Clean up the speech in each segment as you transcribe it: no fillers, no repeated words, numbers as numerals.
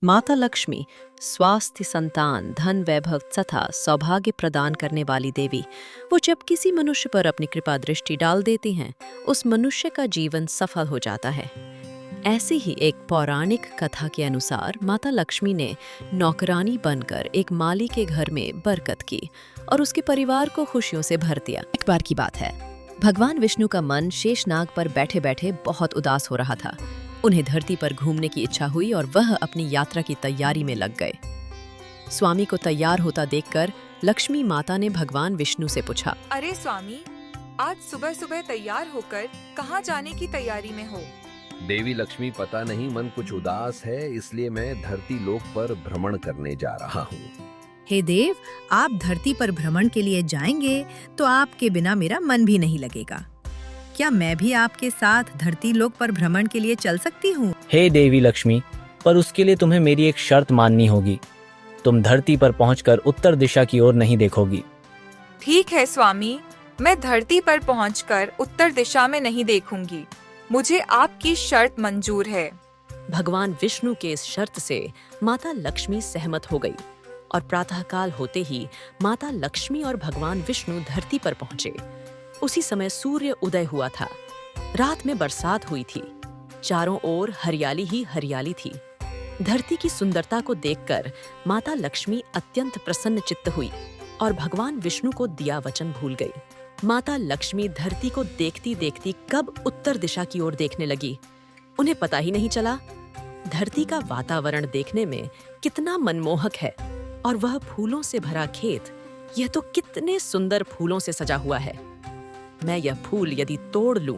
माता लक्ष्मी स्वास्थ्य, संतान, धन, वैभव तथा सौभाग्य प्रदान करने वाली देवी। वो जब किसी मनुष्य पर अपनी कृपा दृष्टि डाल देती हैं, उस मनुष्य का जीवन सफल हो जाता है। ऐसी ही एक पौराणिक कथा के अनुसार माता लक्ष्मी ने नौकरानी बनकर एक माली के घर में बरकत की और उसके परिवार को खुशियों से भर दिया। एक बार की बात है, भगवान विष्णु का मन शेषनाग पर बैठे बैठे बहुत उदास हो रहा था। उन्हें धरती पर घूमने की इच्छा हुई और वह अपनी यात्रा की तैयारी में लग गए। स्वामी को तैयार होता देखकर लक्ष्मी माता ने भगवान विष्णु से पूछा, अरे स्वामी, आज सुबह सुबह तैयार होकर कहाँ जाने की तैयारी में हो? देवी लक्ष्मी, पता नहीं मन कुछ उदास है, इसलिए मैं धरती लोक पर भ्रमण करने जा रहा हूँ। हे देव, आप धरती पर भ्रमण के लिए जाएंगे तो आपके बिना मेरा मन भी नहीं लगेगा। क्या मैं भी आपके साथ धरती लोक पर भ्रमण के लिए चल सकती हूँ? हे देवी लक्ष्मी, पर उसके लिए तुम्हें मेरी एक शर्त माननी होगी। तुम धरती पर पहुंचकर उत्तर दिशा की ओर नहीं देखोगी। ठीक है स्वामी, मैं धरती पर पहुंचकर उत्तर दिशा में नहीं देखूंगी। मुझे आपकी शर्त मंजूर है। भगवान विष्णु के इस शर्त से माता लक्ष्मी सहमत हो गई और प्रातःकाल होते ही माता लक्ष्मी और भगवान विष्णु धरती पर पहुंचे। उसी समय सूर्य उदय हुआ था। रात में बरसात हुई थी। चारों ओर हरियाली ही हरियाली थी। धरती की सुंदरता को देखकर माता लक्ष्मी अत्यंत प्रसन्न चित्त हुई और भगवान विष्णु को दिया वचन भूल गई। माता लक्ष्मी धरती को देखती देखती कब उत्तर दिशा की ओर देखने लगी, उन्हें पता ही नहीं चला। धरती का वातावरण देखने में कितना मनमोहक है और वह फूलों से भरा खेत, यह तो कितने सुंदर फूलों से सजा हुआ है। मैं यह फूल यदि तोड़ लूं।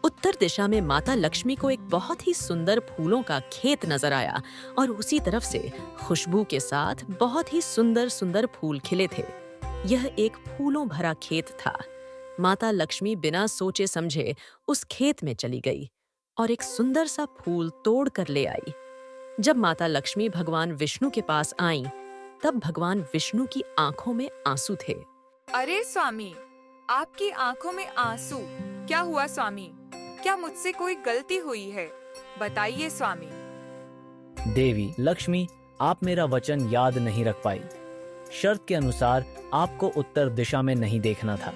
उत्तर दिशा में माता लक्ष्मी को एक बहुत ही सुंदर फूलों का खेत नजर आया और उसी तरफ से खुशबू के साथ बहुत ही सुंदर सुंदर फूल खिले थे। यह एक फूलों भरा खेत था। माता लक्ष्मी बिना सोचे समझे उस खेत में चली गई और एक सुंदर सा फूल तोड़ कर ले आई। जब माता लक्ष्मी भगवान विष्णु के पास आईं, तब भगवान विष्णु की आंखों में आंसू थे। अरे स्वामी, आपकी आंखों में आंसू, क्या हुआ स्वामी? क्या मुझसे कोई गलती हुई है? बताइए स्वामी। देवी लक्ष्मी, आप मेरा वचन याद नहीं रख पाई। शर्त के अनुसार आपको उत्तर दिशा में नहीं देखना था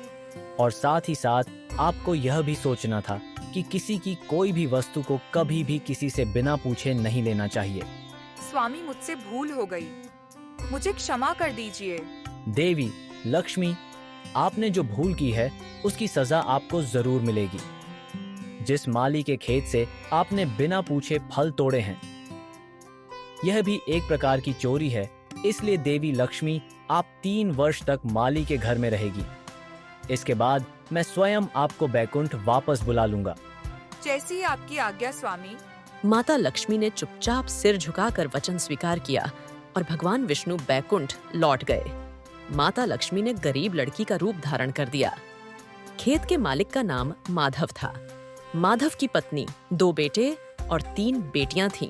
और साथ ही साथ आपको यह भी सोचना था कि किसी की कोई भी वस्तु को कभी भी किसी से बिना पूछे नहीं लेना चाहिए। स्वामी, मुझसे भूल हो गई, मुझे क्षमा कर दीजिए। देवी लक्ष्मी, आपने जो भूल की है उसकी सजा आपको जरूर मिलेगी। जिस माली के खेत से आपने बिना पूछे फल तोड़े हैं, यह भी एक प्रकार की चोरी है। इसलिए देवी लक्ष्मी, आप 3 वर्ष तक माली के घर में रहेगी। इसके बाद मैं स्वयं आपको बैकुंठ वापस बुला लूंगा। जैसी आपकी आज्ञा स्वामी। माता लक्ष्मी ने चुपचाप सिर झुकाकर वचन स्वीकार किया और भगवान विष्णु बैकुंठ लौट गए। माता लक्ष्मी ने गरीब लड़की का रूप धारण कर दिया। खेत के मालिक का नाम माधव था। माधव की पत्नी, 2 बेटे और 3 बेटियां थीं।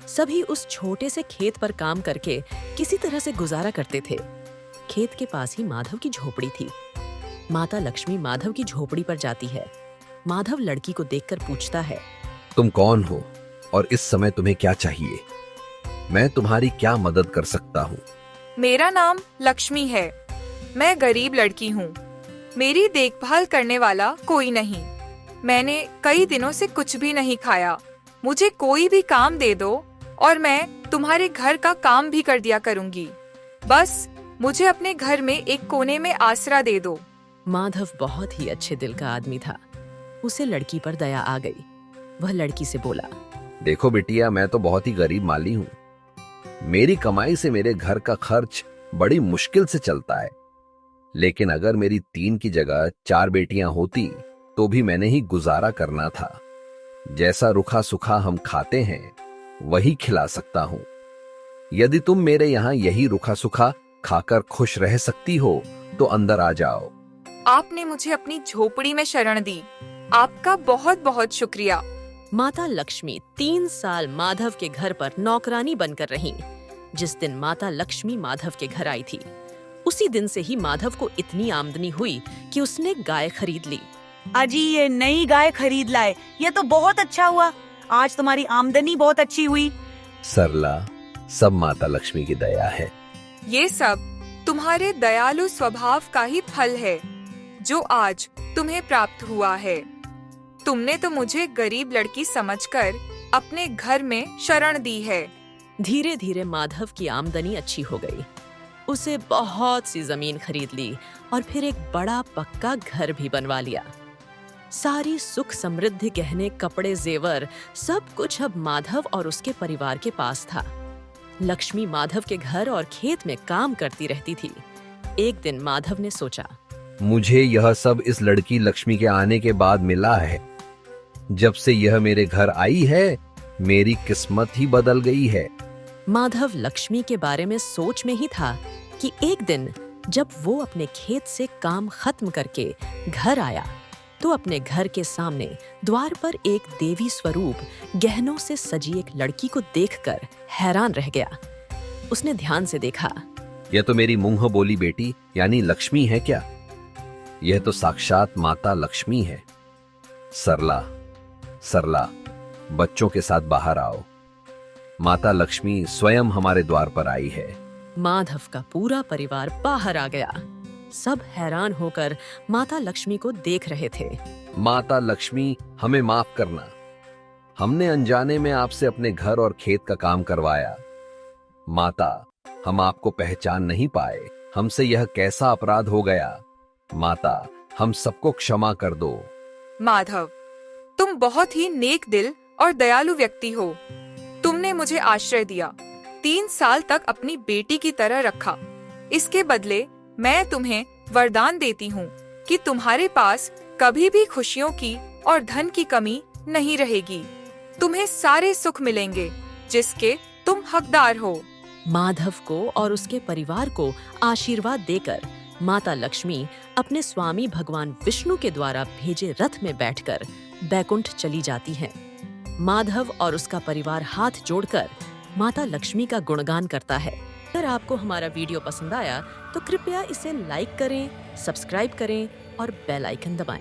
सभी उस छोटे से खेत पर काम करके किसी तरह से गुजारा करते थे। खेत के पास ही माधव की झोपड़ी थी। माता लक्ष्मी माधव की झोपड़ी पर जाती है। माधव लड़की को देखकर पूछता है, तुम कौन हो और इस समय तुम्हें क्या चाहिए? मैं तुम्हारी क्या मदद कर सकता हूँ? मेरा नाम लक्ष्मी है। मैं गरीब लड़की हूँ। मेरी देखभाल करने वाला कोई नहीं। मैंने कई दिनों से कुछ भी नहीं खाया। मुझे कोई भी काम दे दो और मैं तुम्हारे घर का काम भी कर दिया करूँगी। बस मुझे अपने घर में एक कोने में आसरा दे दो। माधव बहुत ही अच्छे दिल का आदमी था। उसे लड़की पर दया आ गई। वह लड़की से बोला, देखो बिटिया, मैं तो बहुत ही गरीब माली हूँ। मेरी कमाई से मेरे घर का खर्च बड़ी मुश्किल से चलता है। लेकिन अगर मेरी 3 की जगह 4 बेटियां होती तो भी मैंने ही गुजारा करना था। जैसा रूखा सूखा हम खाते हैं वही खिला सकता हूँ। यदि तुम मेरे यहाँ यही रूखा सूखा खाकर खुश रह सकती हो तो अंदर आ जाओ। आपने मुझे अपनी झोपड़ी में शरण दी। आपका बहुत बहुत शुक्रिया। माता लक्ष्मी 3 साल माधव के घर पर नौकरानी बनकर रहीं। जिस दिन माता लक्ष्मी माधव के घर आई थी, उसी दिन से ही माधव को इतनी आमदनी हुई कि उसने गाय खरीद ली। अजी, ये नई गाय खरीद लाए, ये तो बहुत अच्छा हुआ। आज तुम्हारी आमदनी बहुत अच्छी हुई। सरला, सब माता लक्ष्मी की दया है। ये सब तुम्हारे दयालु स्वभाव का ही फल है जो आज तुम्हें प्राप्त हुआ है। तुमने तो मुझे गरीब लड़की समझकर अपने घर में शरण दी है। धीरे धीरे माधव की आमदनी अच्छी हो गई। उसे बहुत सी जमीन खरीद ली और फिर एक बड़ा पक्का घर भी बनवा लिया। सारी सुख समृद्धि, गहने, कपड़े, जेवर, सब कुछ अब माधव और उसके परिवार के पास था। लक्ष्मी माधव के घर और खेत में काम करती रहती थी। एक दिन माधव ने सोचा, मुझे यह सब इस लड़की लक्ष्मी के आने के बाद मिला है। जब से यह मेरे घर आई है, मेरी किस्मत ही बदल गई है। माधव लक्ष्मी के बारे में सोच में ही था कि एक दिन जब वो अपने खेत से काम खत्म करके घर आया तो अपने घर के सामने द्वार पर एक देवी स्वरूप गहनों से सजी एक लड़की को देखकर हैरान रह गया। उसने ध्यान से देखा। यह तो मेरी मुंह बोली बेटी यानी लक्ष्मी है क्या? यह तो साक्षात माता लक्ष्मी है। सरला, सरला, बच्चों के साथ बाहर आओ। माता लक्ष्मी स्वयं हमारे द्वार पर आई है। माधव का पूरा परिवार बाहर आ गया। सब हैरान होकर माता लक्ष्मी को देख रहे थे। माता लक्ष्मी, हमें माफ करना। हमने अनजाने में आपसे अपने घर और खेत का काम करवाया। माता, हम आपको पहचान नहीं पाए। हमसे यह कैसा अपराध हो गया? माता, हम सबको क्षमा कर दो। माधव, तुम बहुत ही नेक दिल और दयालु व्यक्ति हो। तुमने मुझे आश्रय दिया, 3 साल तक अपनी बेटी की तरह रखा। इसके बदले मैं तुम्हें वरदान देती हूँ कि तुम्हारे पास कभी भी खुशियों की और धन की कमी नहीं रहेगी। तुम्हें सारे सुख मिलेंगे जिसके तुम हकदार हो। माधव को और उसके परिवार को आशीर्वाद देकर माता लक्ष्मी अपने स्वामी भगवान विष्णु के द्वारा भेजे रथ में बैठकर बैकुंठ चली जाती हैं। माधव और उसका परिवार हाथ जोड़कर माता लक्ष्मी का गुणगान करता है। अगर आपको हमारा वीडियो पसंद आया तो कृपया इसे लाइक करें, सब्सक्राइब करें और बेल आइकन दबाएं।